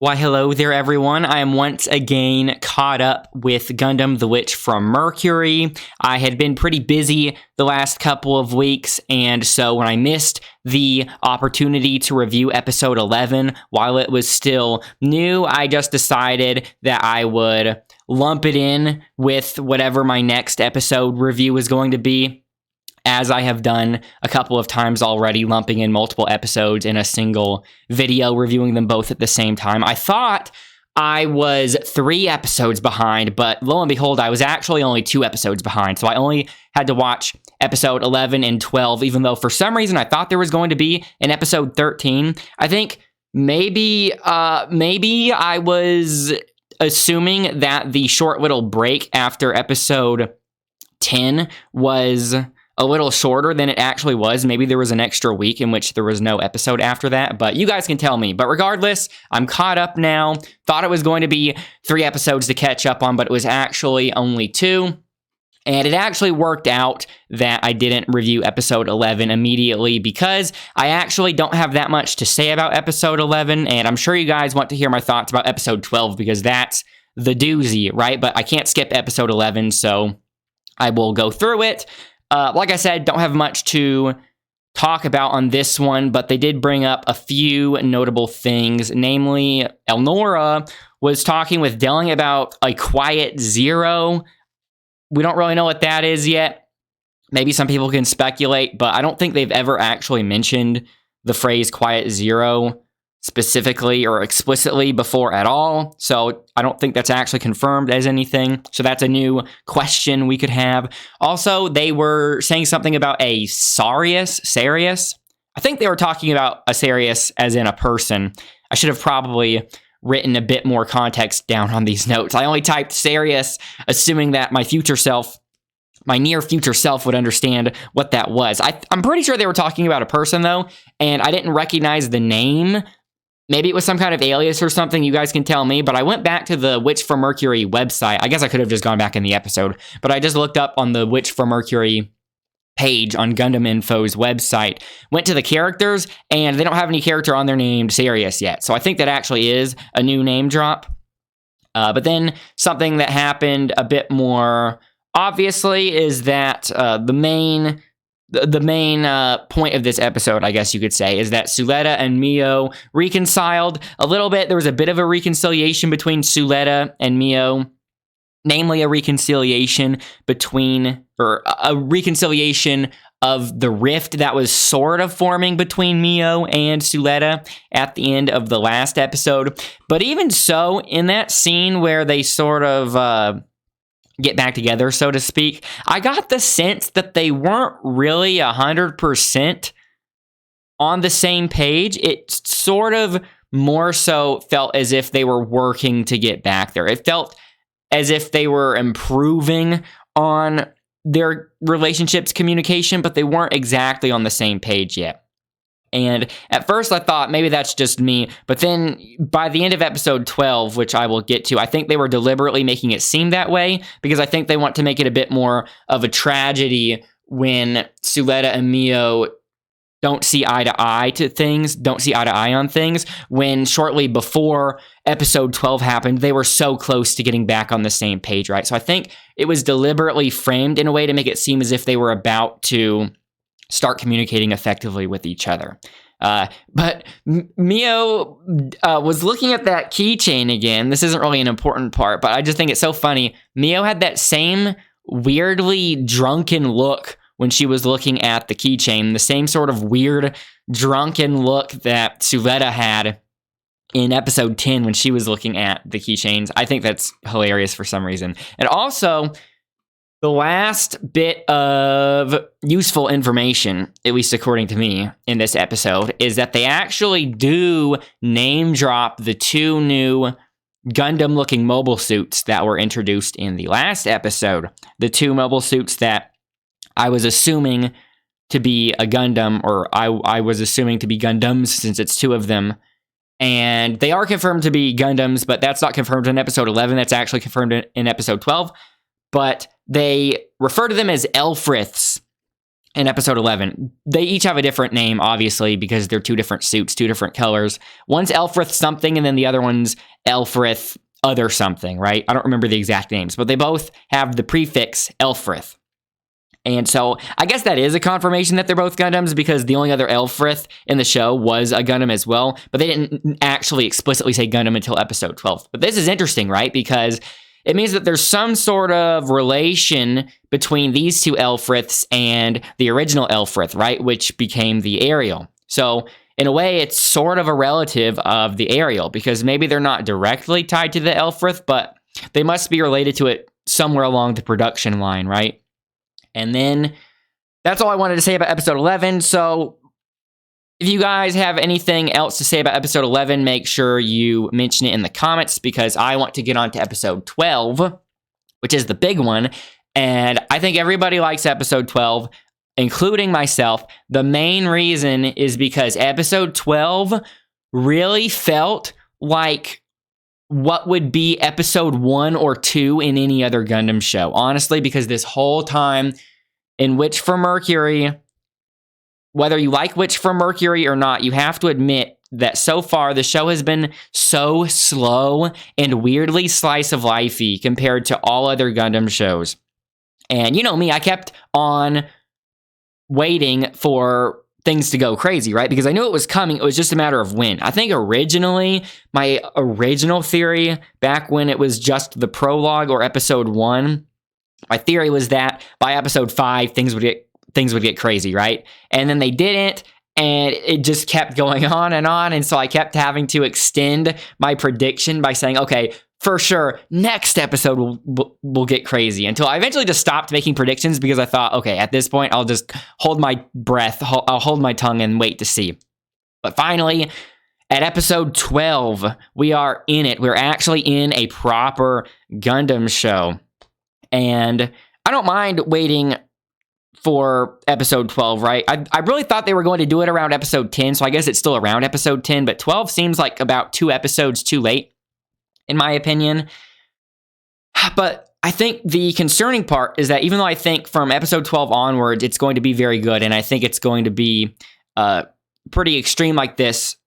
Why, hello there, everyone. I am once again caught up with Gundam the Witch from Mercury. I had been pretty busy the last couple of weeks, and so when I missed the opportunity to review episode 11 while it was still new, I just decided that I would lump it in with whatever my next episode review is going to be, as I have done a couple of times already, lumping in multiple episodes in a single video, reviewing them both at the same time. I thought I was 3 episodes behind, but lo and behold, I was actually only 2 episodes behind. So I only had to watch episode 11 and 12, even though for some reason I thought there was going to be an episode 13. I think maybe I was assuming that the short little break after episode 10 was a little shorter than it actually was. Maybe there was an extra week in which there was no episode after that, but you guys can tell me. But regardless, I'm caught up now. Thought it was going to be 3 episodes to catch up on, but it was actually only 2. And it actually worked out that I didn't review episode 11 immediately because I actually don't have that much to say about episode 11, and I'm sure you guys want to hear my thoughts about episode 12 because that's the doozy, right? But I can't skip episode 11, so I will go through it. Like I said, don't have much to talk about on this one, but they did bring up a few notable things. Namely, Elnora was talking with Delling about a Quiet Zero. We don't really know what that is yet. Maybe some people can speculate, but I don't think they've ever actually mentioned the phrase Quiet Zero specifically or explicitly before at all. So I don't think that's actually confirmed as anything. So that's a new question we could have. Also, they were saying something about a Sarius. I think they were talking about a Sarius as in a person. I should have probably written a bit more context down on these notes. I only typed Sarius, assuming that my near future self would understand what that was. I'm pretty sure they were talking about a person, though, and I didn't recognize the name. Maybe it was some kind of alias or something, you guys can tell me, but I went back to the Witch from Mercury website. I guess I could have just gone back in the episode, but I just looked up on the Witch from Mercury page on Gundam Info's website, went to the characters, and they don't have any character on there named Sirius yet, so I think that actually is a new name drop. But then something that happened a bit more obviously is that the main point of this episode, I guess you could say, is that Suletta and Mio reconciled a little bit. There was a bit of a reconciliation between Suletta and Mio, namely a reconciliation of the rift that was sort of forming between Mio and Suletta at the end of the last episode. But even so, in that scene where they sort of get back together, so to speak, I got the sense that they weren't really 100% on the same page. It sort of more so felt as if they were working to get back there. It felt as if they were improving on their relationship's communication, but they weren't exactly on the same page yet. And at first I thought maybe that's just me, but then by the end of episode 12, which I will get to, I think they were deliberately making it seem that way because I think they want to make it a bit more of a tragedy when Suletta and Mio don't see eye to eye on things, when shortly before episode 12 happened, they were so close to getting back on the same page, right? So I think it was deliberately framed in a way to make it seem as if they were about to start communicating effectively with each other. But Mio was looking at that keychain again. This isn't really an important part, but I just think it's so funny. Mio had that same weirdly drunken look when she was looking at the keychain, the same sort of weird drunken look that Suletta had in episode 10 when she was looking at the keychains. I think that's hilarious for some reason. And also, the last bit of useful information, at least according to me, in this episode, is that they actually do name drop the 2 new Gundam-looking mobile suits that were introduced in the last episode. The 2 mobile suits that I was assuming to be a Gundam, or I was assuming to be Gundams since it's 2 of them. And they are confirmed to be Gundams, but that's not confirmed in episode 11. That's actually confirmed in episode 12. But they refer to them as Elfriths in episode 11. They each have a different name, obviously, because they're two different suits, two different colors. One's Elfrith something, and then the other one's Elfrith other something, right? I don't remember the exact names, but they both have the prefix Elfrith. And so I guess that is a confirmation that they're both Gundams, because the only other Elfrith in the show was a Gundam as well, but they didn't actually explicitly say Gundam until episode 12. But this is interesting, right? Because it means that there's some sort of relation between these two Elfriths and the original Elfrith, right? Which became the Ariel. So in a way, it's sort of a relative of the Ariel, because maybe they're not directly tied to the Elfrith, but they must be related to it somewhere along the production line, right? And then that's all I wanted to say about episode 11. So if you guys have anything else to say about episode 11, make sure you mention it in the comments, because I want to get on to episode 12, which is the big one. And I think everybody likes episode 12, including myself. The main reason is because episode 12 really felt like what would be episode 1 or 2 in any other Gundam show. Honestly, because this whole time in Witch from Mercury, whether you like Witch from Mercury or not, you have to admit that so far the show has been so slow and weirdly slice of lifey compared to all other Gundam shows. And you know me, I kept on waiting for things to go crazy, right? Because I knew it was coming. It was just a matter of when. I think originally, my original theory, back when it was just the prologue or episode 1, my theory was that by episode 5, things would get crazy, right? And then they didn't, and it just kept going on, and so I kept having to extend my prediction by saying, okay, for sure, next episode will get crazy, until I eventually just stopped making predictions, because I thought, okay, at this point, I'll just hold my breath, I'll hold my tongue and wait to see. But finally, at episode 12, we are in it. We're actually in a proper Gundam show. And I don't mind waiting for episode 12, right? I really thought they were going to do it around episode 10, so I guess it's still around episode 10, but 12 seems like about 2 episodes too late, in my opinion. But I think the concerning part is that even though I think from episode 12 onwards, it's going to be very good, and I think it's going to be pretty extreme like this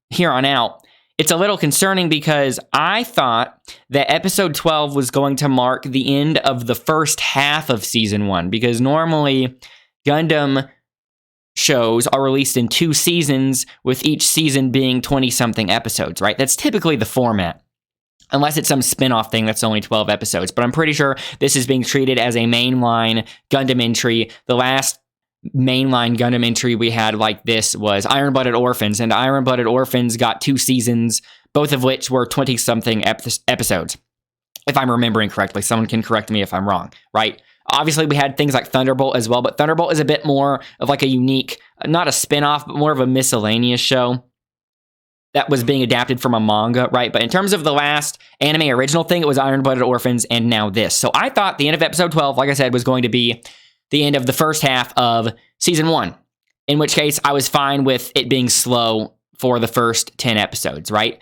here on out, it's a little concerning, because I thought that episode 12 was going to mark the end of the first half of season 1, because normally Gundam shows are released in 2 seasons, with each season being 20-something episodes, right? That's typically the format. Unless it's some spin-off thing that's only 12 episodes. But I'm pretty sure this is being treated as a mainline Gundam entry. The last mainline Gundam entry we had like this was Iron-Blooded Orphans, and Iron-Blooded Orphans got 2 seasons, both of which were 20-something episodes. If I'm remembering correctly, someone can correct me if I'm wrong, right? Obviously, we had things like Thunderbolt as well, but Thunderbolt is a bit more of like a unique, not a spin-off, but more of a miscellaneous show that was being adapted from a manga, right? But in terms of the last anime original thing, it was Iron-Blooded Orphans, and now this. So I thought the end of episode 12, like I said, was going to be the end of the first half of season 1, in which case I was fine with it being slow for the first 10 episodes, right?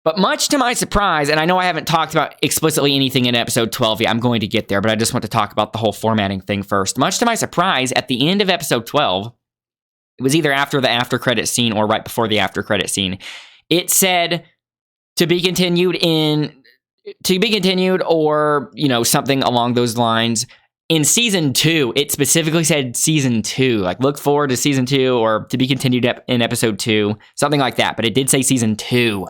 But much to my surprise, and I know I haven't talked about explicitly anything in episode 12 yet, I'm going to get there, but I just want to talk about the whole formatting thing first. Much to my surprise, at the end of episode 12, it was either after the after credit scene or right before the after credit scene, it said to be continued or, you know, something along those lines. In season 2, it specifically said season 2, like look forward to season 2 or to be continued in episode 2, something like that. But it did say season 2,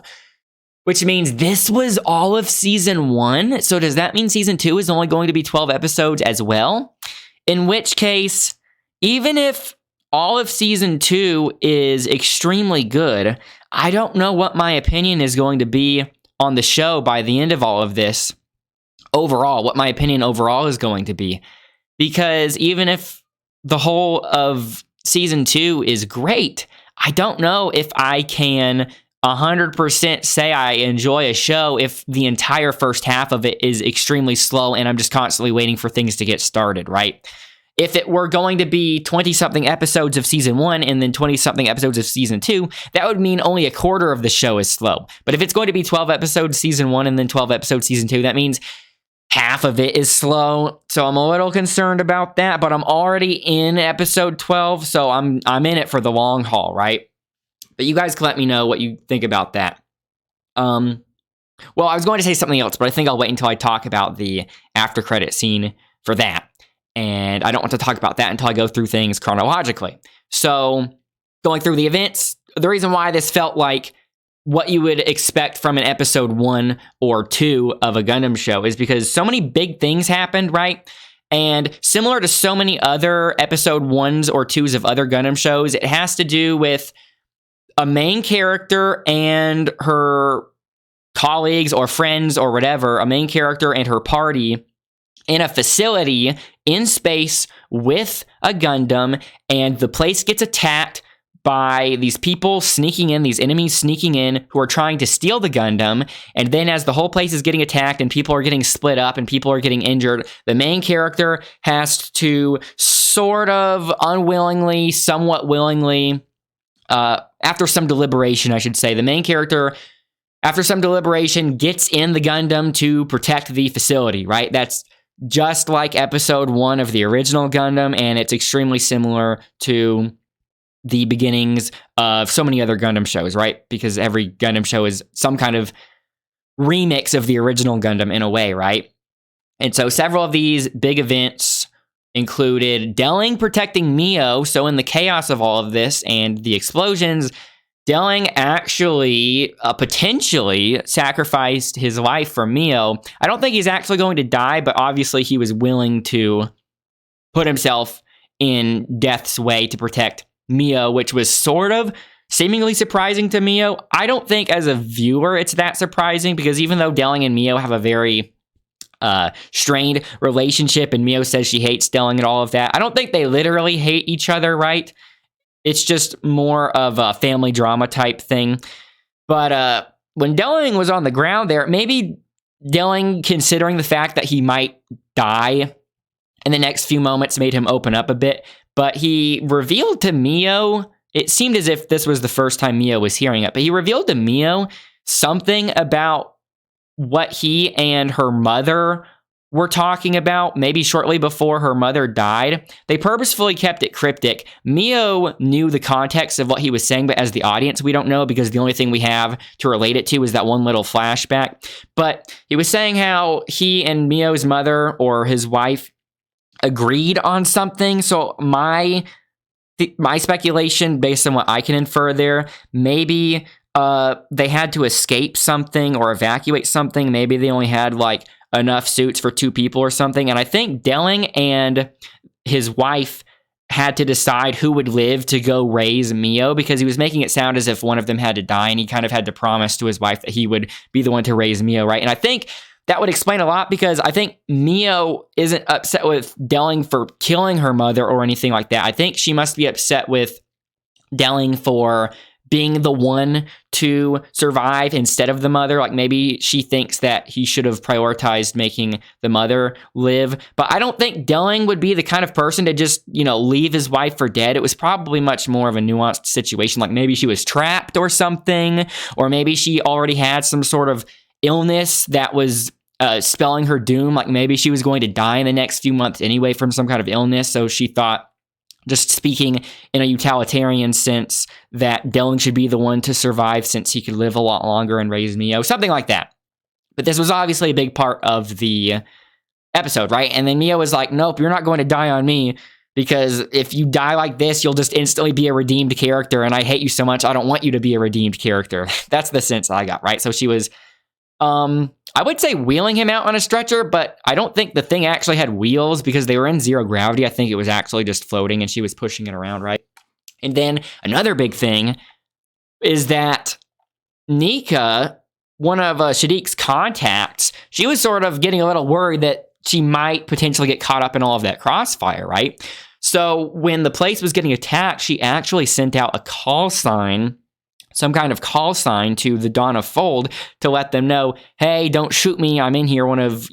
which means this was all of season 1. So does that mean season 2 is only going to be 12 episodes as well? In which case, even if all of season 2 is extremely good, I don't know what my opinion is going to be on the show by the end of all of this. Overall, what my opinion overall is going to be. Because even if the whole of season 2 is great, I don't know if I can 100% say I enjoy a show if the entire first half of it is extremely slow and I'm just constantly waiting for things to get started, right? If it were going to be 20-something episodes of season 1 and then 20-something episodes of season 2, that would mean only a quarter of the show is slow. But if it's going to be 12 episodes season 1 and then 12 episodes season 2, that means half of it is slow, so I'm a little concerned about that, but I'm already in episode 12, so I'm in it for the long haul, right? But you guys can let me know what you think about that. Well, I was going to say something else, but I think I'll wait until I talk about the after credit scene for that. And I don't want to talk about that until I go through things chronologically. So, going through the events, the reason why this felt like what you would expect from an episode 1 or 2 of a Gundam show is because so many big things happened, right? And similar to so many other episode 1s or 2s of other Gundam shows, it has to do with a main character and her colleagues or friends or whatever, a main character and her party in a facility in space with a Gundam, and the place gets attacked by these people sneaking in, these enemies sneaking in who are trying to steal the Gundam. And then as the whole place is getting attacked and people are getting split up and people are getting injured, the main character has to sort of unwillingly, somewhat willingly, after some deliberation, I should say, the main character, after some deliberation, gets in the Gundam to protect the facility, right? That's just like episode 1 of the original Gundam, and it's extremely similar to the beginnings of so many other Gundam shows, right? Because every Gundam show is some kind of remix of the original Gundam in a way, right? And so several of these big events included Delling protecting Mio. So in the chaos of all of this and the explosions, Delling actually potentially sacrificed his life for Mio. I don't think he's actually going to die, but obviously he was willing to put himself in death's way to protect Mio, which was sort of seemingly surprising to Mio. I don't think as a viewer it's that surprising, because even though Delling and Mio have a very strained relationship, and Mio says she hates Delling and all of that, I don't think they literally hate each other, right? It's just more of a family drama type thing. But when Delling was on the ground there, maybe Delling, considering the fact that he might die in the next few moments, made him open up a bit. But he revealed to Mio, it seemed as if this was the first time Mio was hearing it, but he revealed to Mio something about what he and her mother were talking about, maybe shortly before her mother died. They purposefully kept it cryptic. Mio knew the context of what he was saying, but as the audience, we don't know, because the only thing we have to relate it to is that one little flashback. But he was saying how he and Mio's mother, or his wife, agreed on something. So my speculation, based on what I can infer there, maybe they had to escape something or evacuate something. Maybe they only had like enough suits for 2 people or something. And I think Delling and his wife had to decide who would live to go raise Mio, because he was making it sound as if one of them had to die, and he kind of had to promise to his wife that he would be the one to raise Mio, right? And I think that would explain a lot, because I think Mio isn't upset with Delling for killing her mother or anything like that. I think she must be upset with Delling for being the one to survive instead of the mother. Like, maybe she thinks that he should have prioritized making the mother live. But I don't think Delling would be the kind of person to just, leave his wife for dead. It was probably much more of a nuanced situation. Like, maybe she was trapped or something, or maybe she already had some sort of illness that was spelling her doom. Like, maybe she was going to die in the next few months anyway from some kind of illness. So she thought, just speaking in a utilitarian sense, that Delling should be the one to survive since he could live a lot longer and raise Mio, something like that. But this was obviously a big part of the episode, right? And then Mio was like, nope, you're not going to die on me, because if you die like this, you'll just instantly be a redeemed character, and I hate you so much, I don't want you to be a redeemed character. That's the sense I got, right? So she was, I would say wheeling him out on a stretcher, but I don't think the thing actually had wheels, because they were in zero gravity. I think it was actually just floating, and she was pushing it around, right? And then another big thing is that Nika, one of Shadiq's contacts, she was sort of getting a little worried that she might potentially get caught up in all of that crossfire, right? So when the place was getting attacked, she actually sent out a call sign, some kind of call sign to the Dawn of Fold to let them know, hey, don't shoot me, I'm in here, one of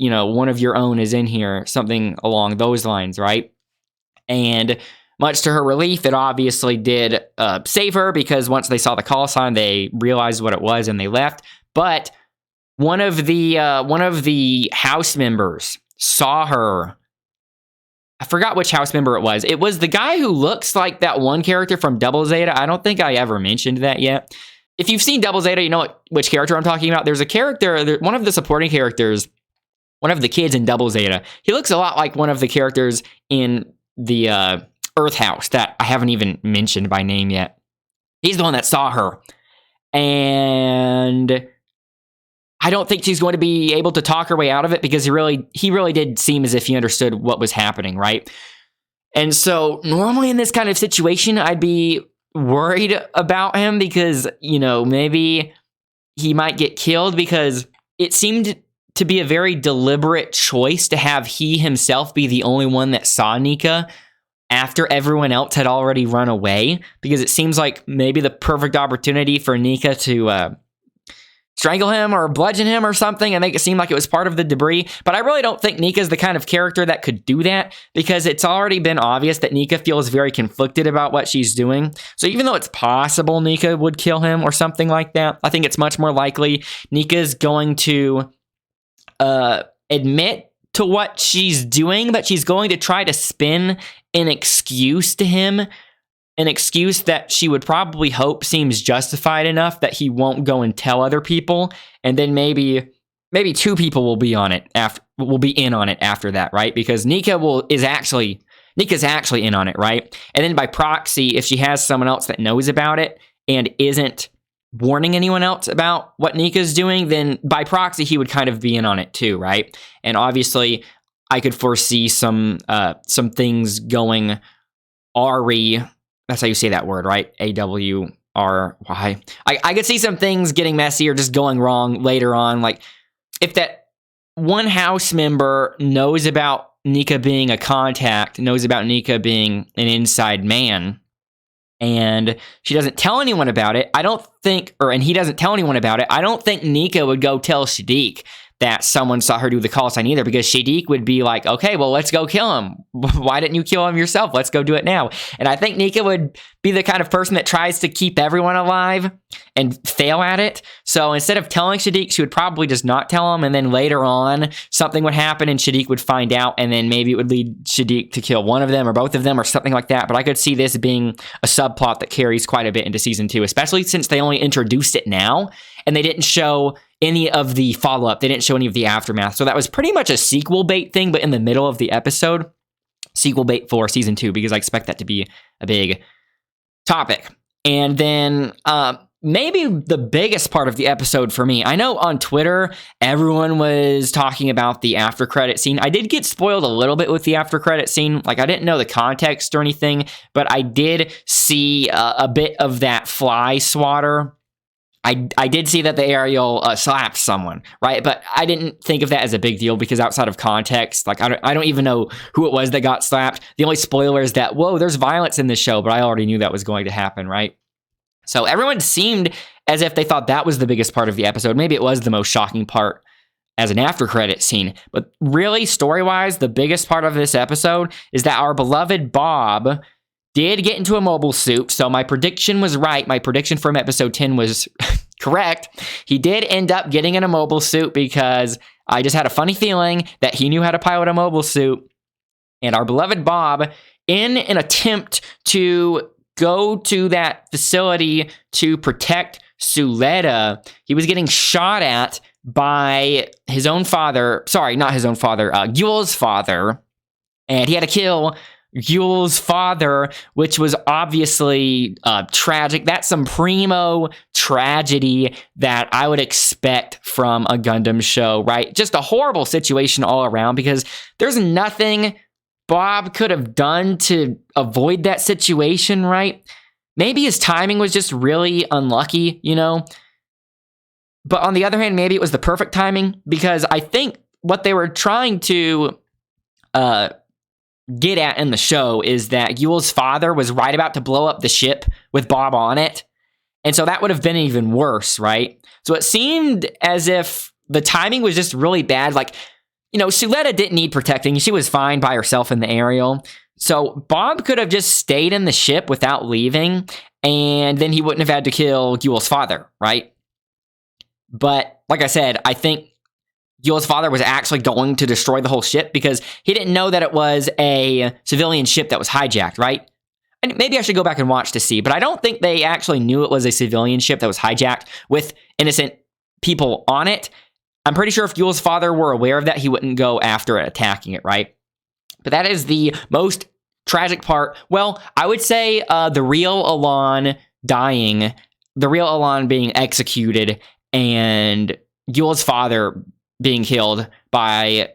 your own is in here, something along those lines, right? And much to her relief, it obviously did save her, because once they saw the call sign, they realized what it was and they left. But one of the house members saw her. I forgot which house member it was. It was the guy who looks like that one character from Double Zeta. I don't think I ever mentioned that yet. If you've seen Double Zeta, you know which character I'm talking about. There's a character, one of the supporting characters, one of the kids in Double Zeta. He looks a lot like one of the characters in the Earth House that I haven't even mentioned by name yet. He's the one that saw her. And I don't think she's going to be able to talk her way out of it because he really did seem as if he understood what was happening, right? And so normally in this kind of situation, I'd be worried about him because, you know, maybe he might get killed because it seemed to be a very deliberate choice to have he himself be the only one that saw Nika after everyone else had already run away, because it seems like maybe the perfect opportunity for Nika to strangle him or bludgeon him or something and make it seem like it was part of the debris. But I really don't think Nika's the kind of character that could do that, because it's already been obvious that Nika feels very conflicted about what she's doing. So even though it's possible Nika would kill him or something like that, I think it's much more likely Nika's going to admit to what she's doing, but she's going to try to spin an excuse to him, an excuse that she would probably hope seems justified enough that he won't go and tell other people, and then maybe two people will be in on it after that, right? Because Nika's actually in on it, right? And then by proxy, if she has someone else that knows about it and isn't warning anyone else about what Nika's doing, then by proxy he would kind of be in on it too, right? And obviously I could foresee some things going awry. That's how you say that word, right? AWRY. I could see some things getting messy or just going wrong later on. Like if that one house member knows about Nika being a contact, knows about Nika being an inside man, and she doesn't tell anyone about it, and he doesn't tell anyone about it, I don't think Nika would go tell Shadiq that someone saw her do the call sign either, because Shadiq would be like, okay, well, let's go kill him. Why didn't you kill him yourself? Let's go do it now. And I think Nika would be the kind of person that tries to keep everyone alive and fail at it. So instead of telling Shadiq, she would probably just not tell him, and then later on, something would happen and Shadiq would find out, and then maybe it would lead Shadiq to kill one of them or both of them or something like that. But I could see this being a subplot that carries quite a bit into season 2, especially since they only introduced it now, and they didn't show any of the follow-up. They didn't show any of the aftermath. So that was pretty much a sequel bait thing, but in the middle of the episode. Sequel bait for season 2, because I expect that to be a big topic. And then maybe the biggest part of the episode for me, I know on Twitter, everyone was talking about the after credit scene. I did get spoiled a little bit with the after credit scene. Like, I didn't know the context or anything, but I did see a bit of that fly swatter. I did see that the aerial slapped someone, right? But I didn't think of that as a big deal, because outside of context, like I don't even know who it was that got slapped. The only spoiler is that, whoa, there's violence in this show, but I already knew that was going to happen, right? So everyone seemed as if they thought that was the biggest part of the episode. Maybe it was the most shocking part as an after credit scene. But really, story-wise, the biggest part of this episode is that our beloved Bob did get into a mobile suit, so my prediction was right. My prediction from episode 10 was correct. He did end up getting in a mobile suit because I just had a funny feeling that he knew how to pilot a mobile suit. And our beloved Bob, in an attempt to go to that facility to protect Suletta, he was getting shot at by his own father. Sorry, not his own father, Yule's father. And he had to kill Yule's father, which was obviously tragic. That's some primo tragedy that I would expect from a Gundam show, right? Just a horrible situation all around, because there's nothing Bob could have done to avoid that situation, right? Maybe his timing was just really unlucky, you know? But on the other hand, maybe it was the perfect timing, because I think what they were trying to get at in the show is that Yule's father was right about to blow up the ship with Bob on it. And so that would have been even worse, right? So it seemed as if the timing was just really bad. Like, you know, Suletta didn't need protecting. She was fine by herself in the aerial. So Bob could have just stayed in the ship without leaving, and then he wouldn't have had to kill Yule's father, right? But like I said, I think Yule's father was actually going to destroy the whole ship because he didn't know that it was a civilian ship that was hijacked, right? And maybe I should go back and watch to see, but I don't think they actually knew it was a civilian ship that was hijacked with innocent people on it. I'm pretty sure if Yule's father were aware of that, he wouldn't go after it, attacking it, right? But that is the most tragic part. Well, I would say the real Alon dying, the real Alon being executed, and Yule's father being killed by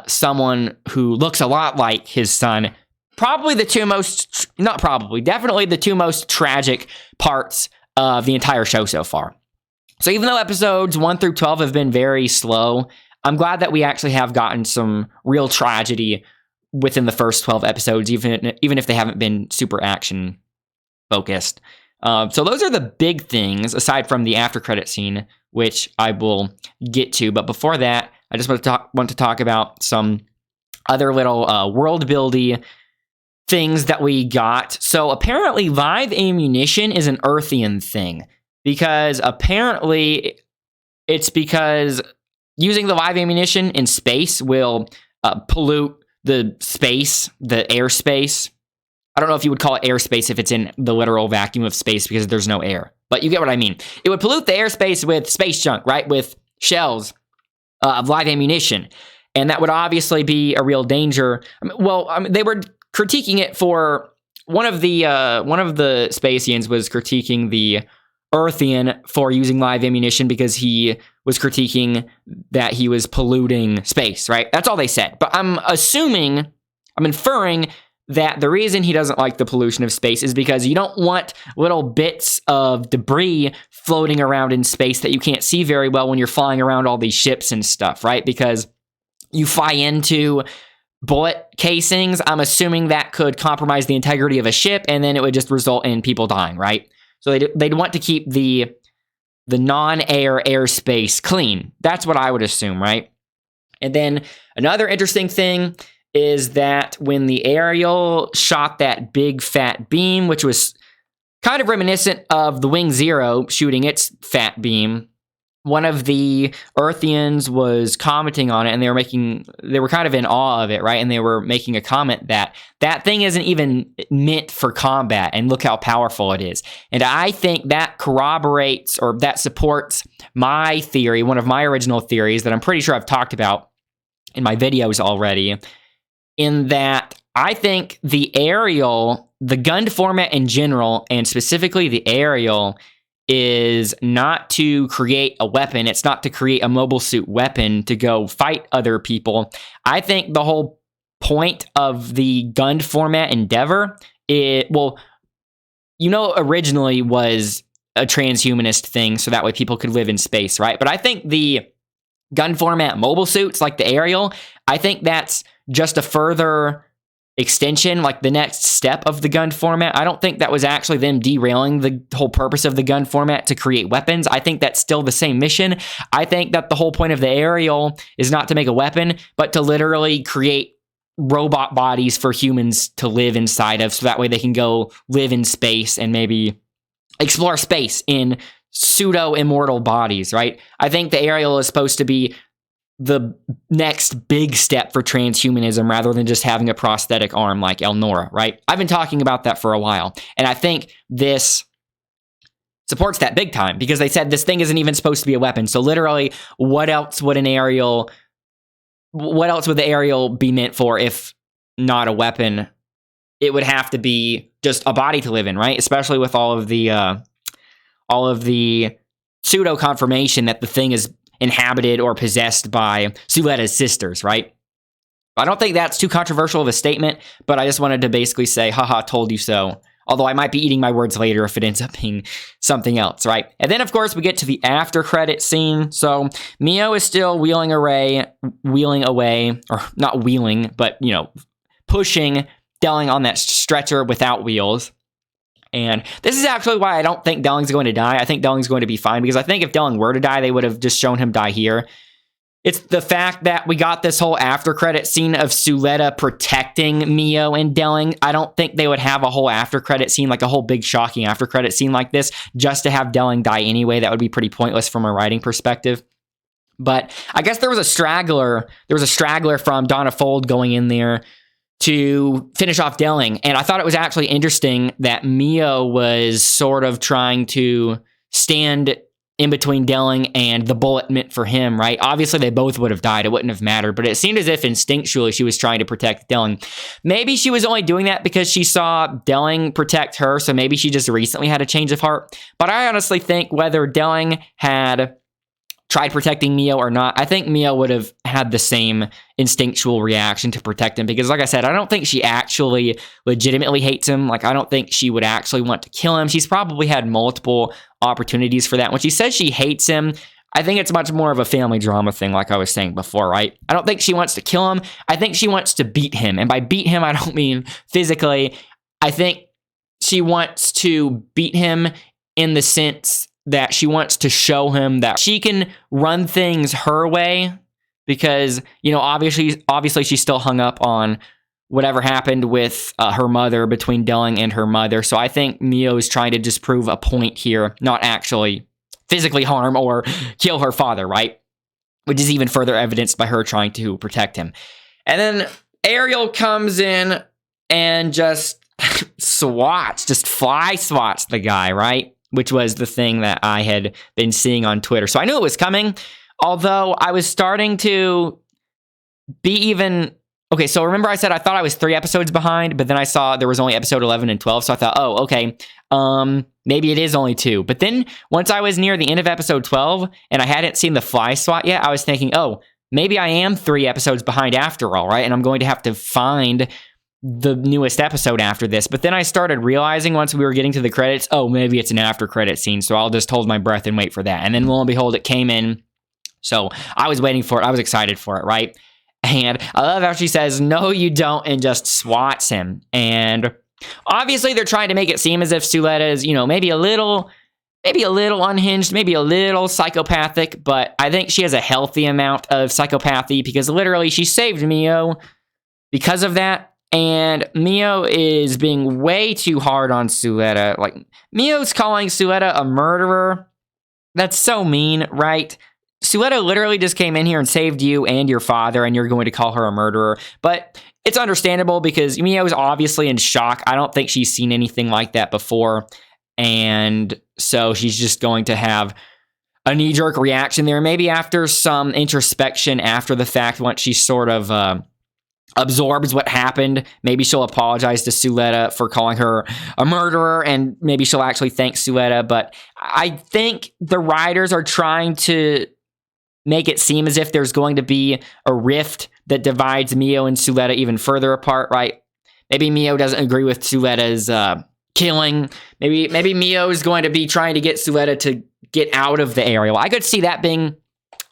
someone who looks a lot like his son. Probably the two most, not probably, definitely the two most tragic parts of the entire show so far. So even though episodes 1 through 12 have been very slow, I'm glad that we actually have gotten some real tragedy within the first 12 episodes, even if they haven't been super action focused. So those are the big things, aside from the after credit scene, which I will get to. But before that, I just want to talk about some other little world-building things that we got. So apparently live ammunition is an Earthian thing, because apparently it's because using the live ammunition in space will pollute the space, the airspace. I don't know if you would call it airspace if it's in the literal vacuum of space because there's no air, but you get what I mean. It would pollute the airspace with space junk, right? With shells of live ammunition. And that would obviously be a real danger. They were critiquing it for one of the Spacians was critiquing the Earthian for using live ammunition because he was critiquing that he was polluting space, right? That's all they said. But I'm inferring that the reason he doesn't like the pollution of space is because you don't want little bits of debris floating around in space that you can't see very well when you're flying around all these ships and stuff, right? Because you fly into bullet casings, I'm assuming that could compromise the integrity of a ship, and then it would just result in people dying, right? So they'd want to keep the non-air airspace clean. That's what I would assume, right? And then another interesting thing is that when the Ariel shot that big fat beam, which was kind of reminiscent of the Wing Zero shooting its fat beam, one of the Earthians was commenting on it, and they were kind of in awe of it, right? And they were making a comment that thing isn't even meant for combat, and look how powerful it is. And I think that corroborates, or that supports my theory, one of my original theories that I'm pretty sure I've talked about in my videos already, in that I think the Ariel, the gun format in general, and specifically the Ariel, is not to create a weapon. It's not to create a mobile suit weapon to go fight other people. I think the whole point of the gun format Endeavor, originally was a transhumanist thing, so that way people could live in space, right? But I think the gun format mobile suits, like the Ariel, I think that's just a further extension, like the next step of the gun format. I don't think that was actually them derailing the whole purpose of the gun format to create weapons. I think that's still the same mission. I think that the whole point of the Ariel is not to make a weapon, but to literally create robot bodies for humans to live inside of, so that way they can go live in space and maybe explore space in pseudo-immortal bodies, right? I think the Ariel is supposed to be the next big step for transhumanism rather than just having a prosthetic arm like Elnora, right? I've been talking about that for a while, and I think this supports that big time because they said this thing isn't even supposed to be a weapon. So literally, what else would the Ariel be meant for if not a weapon? It would have to be just a body to live in, right? Especially with all of the pseudo confirmation that the thing is inhabited or possessed by Suletta's sisters, right? I don't think that's too controversial of a statement, but I just wanted to basically say, haha, told you so. Although I might be eating my words later if it ends up being something else, right? And then, of course, we get to the after credit scene. So Mio is still wheeling away, or not wheeling, but, pushing Delling on that stretcher without wheels. And this is actually why I don't think Delling's going to die. I think Delling's going to be fine, because I think if Delling were to die, they would have just shown him die here. It's the fact that we got this whole after credit scene of Suletta protecting Mio and Delling. I don't think they would have a whole after credit scene, like a whole big shocking after credit scene like this, just to have Delling die anyway. That would be pretty pointless from a writing perspective. But I guess there was a straggler. There was a straggler from Donna Fold going in there to finish off Delling. And I thought it was actually interesting that Mio was sort of trying to stand in between Delling and the bullet meant for him, right? Obviously, they both would have died. It wouldn't have mattered, but it seemed as if instinctually she was trying to protect Delling. Maybe she was only doing that because she saw Delling protect her, so maybe she just recently had a change of heart. But I honestly think whether Delling had tried protecting Mio or not, I think Mio would have had the same instinctual reaction to protect him because, like I said, I don't think she actually legitimately hates him. Like, I don't think she would actually want to kill him. She's probably had multiple opportunities for that. When she says she hates him, I think it's much more of a family drama thing, like I was saying before, right? I don't think she wants to kill him. I think she wants to beat him. And by beat him, I don't mean physically. I think she wants to beat him in the sense that she wants to show him that she can run things her way because, you know, obviously she's still hung up on whatever happened with her mother, between Delling and her mother. So I think Mio is trying to just prove a point here, not actually physically harm or kill her father, right? Which is even further evidenced by her trying to protect him. And then Ariel comes in and just fly swats the guy, right? Which was the thing that I had been seeing on Twitter. So I knew it was coming, although I was starting to be even... Okay, so remember I said I thought I was 3 episodes behind, but then I saw there was only episode 11 and 12, so I thought, oh, okay, maybe it is only 2. But then once I was near the end of episode 12, and I hadn't seen the fly swat yet, I was thinking, oh, maybe I am 3 episodes behind after all, right? And I'm going to have to find the newest episode after this. But then I started realizing once we were getting to the credits, oh, maybe it's an after credit scene, so I'll just hold my breath and wait for that. And then lo and behold, it came in. So I was waiting for it. I was excited for it, right? And I love how she says, no, you don't, and just swats him. And obviously they're trying to make it seem as if Suletta is, you know, maybe a little unhinged, maybe a little psychopathic, but I think she has a healthy amount of psychopathy because literally she saved Mio because of that. And Mio is being way too hard on Suletta. Like, Mio's calling Suletta a murderer. That's so mean, right? Suletta literally just came in here and saved you and your father, and you're going to call her a murderer. But it's understandable because Mio is obviously in shock. I don't think she's seen anything like that before. And so she's just going to have a knee-jerk reaction there. Maybe after some introspection after the fact, once she sort of absorbs what happened, maybe she'll apologize to Suletta for calling her a murderer, and maybe she'll actually thank Suletta. But I think the writers are trying to make it seem as if there's going to be a rift that divides Mio and Suletta even further apart, right? Maybe Mio doesn't agree with Suletta's killing. Maybe Mio is going to be trying to get Suletta to get out of the Ariel. I could see that being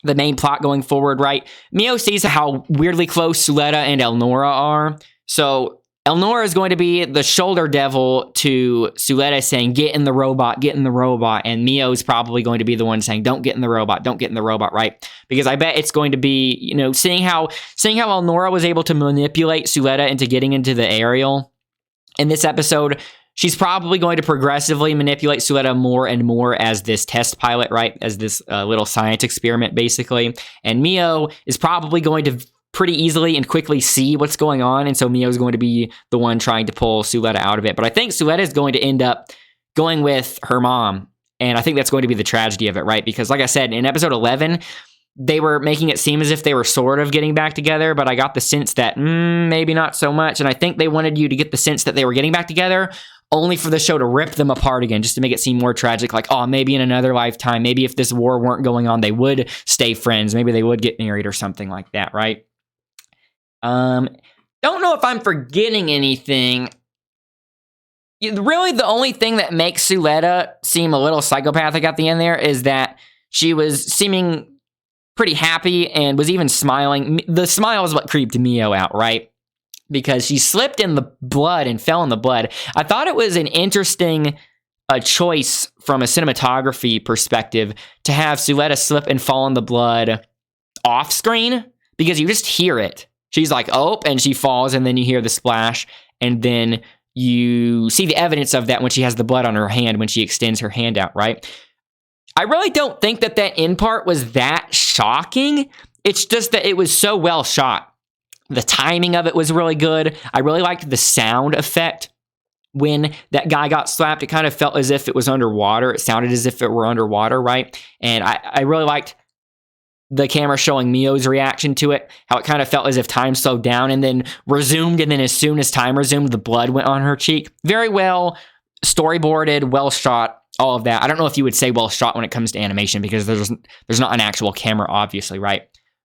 the main plot going forward, right? Mio sees how weirdly close Suletta and Elnora are. So Elnora is going to be the shoulder devil to Suletta, saying, get in the robot, get in the robot. And Mio is probably going to be the one saying, don't get in the robot, don't get in the robot, right? Because I bet it's going to be, you know, seeing how Elnora was able to manipulate Suletta into getting into the Ariel in this episode, she's probably going to progressively manipulate Suletta more and more as this test pilot, right? As this little science experiment, basically. And Mio is probably going to pretty easily and quickly see what's going on, and so Mio's going to be the one trying to pull Suletta out of it. But I think Suletta is going to end up going with her mom, and I think that's going to be the tragedy of it, right? Because like I said, in episode 11, they were making it seem as if they were sort of getting back together, but I got the sense that maybe not so much, and I think they wanted you to get the sense that they were getting back together only for the show to rip them apart again, just to make it seem more tragic, like, oh, maybe in another lifetime, maybe if this war weren't going on, they would stay friends, maybe they would get married or something like that, right? Don't know if I'm forgetting anything. Really, the only thing that makes Suletta seem a little psychopathic at the end there is that she was seeming pretty happy and was even smiling. The smile is what creeped Mio out, right? Because she slipped in the blood and fell in the blood. I thought it was an interesting choice from a cinematography perspective to have Suletta slip and fall in the blood off screen because you just hear it. She's like, oh, and she falls, and then you hear the splash, and then you see the evidence of that when she has the blood on her hand when she extends her hand out, right? I really don't think that end part was that shocking. It's just that it was so well shot. The timing of it was really good. I really liked the sound effect when that guy got slapped. It kind of felt as if it was underwater. It sounded as if it were underwater, right? And I really liked the camera showing Mio's reaction to it, how it kind of felt as if time slowed down and then resumed, and then as soon as time resumed, the blood went on her cheek. Very well storyboarded, well shot, all of that. I don't know if you would say well shot when it comes to animation because there's not an actual camera, obviously, right?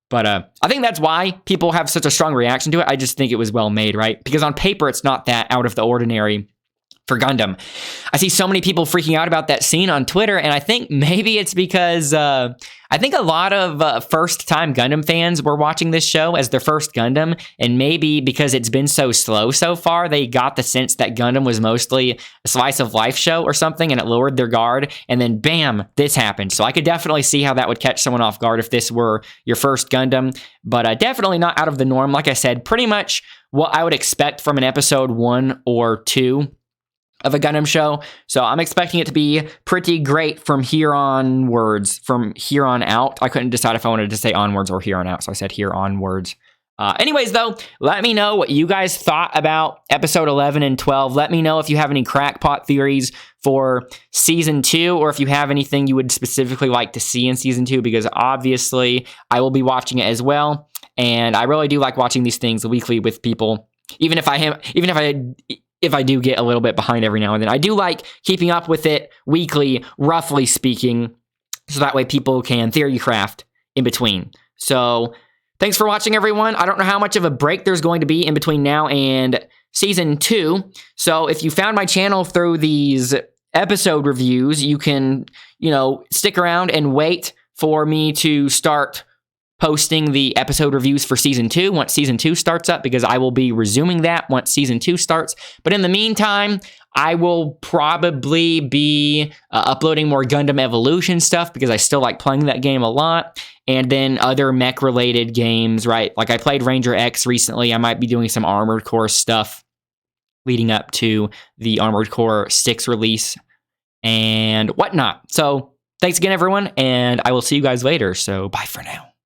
But I think that's why people have such a strong reaction to it. I just think it was well made, right? Because on paper, it's not that out of the ordinary for Gundam. I see so many people freaking out about that scene on Twitter, and I think maybe it's because I think a lot of first-time Gundam fans were watching this show as their first Gundam, and maybe because it's been so slow so far, they got the sense that Gundam was mostly a slice-of-life show or something, and it lowered their guard, and then bam, this happened. So I could definitely see how that would catch someone off guard if this were your first Gundam, but definitely not out of the norm. Like I said, pretty much what I would expect from an episode 1 or 2 of a Gundam show. So I'm expecting it to be pretty great from here onwards, from here on out. I couldn't decide if I wanted to say onwards or here on out, so I said here onwards. Anyways, though, let me know what you guys thought about episode 11 and 12. Let me know if you have any crackpot theories for season 2, or if you have anything you would specifically like to see in season 2, because obviously I will be watching it as well. And I really do like watching these things weekly with people, even if I do get a little bit behind every now and then. I do like keeping up with it weekly, roughly speaking, so that way people can theory craft in between. So thanks for watching, everyone. I don't know how much of a break there's going to be in between now and season 2. So if you found my channel through these episode reviews, you can, stick around and wait for me to start posting the episode reviews for season 2 once season 2 starts up, because I will be resuming that once season 2 starts. But in the meantime, I will probably be uploading more Gundam Evolution stuff because I still like playing that game a lot. And then other mech related games, right? Like I played Ranger X recently. I might be doing some Armored Core stuff leading up to the Armored Core 6 release and whatnot. So thanks again, everyone, and I will see you guys later. So bye for now.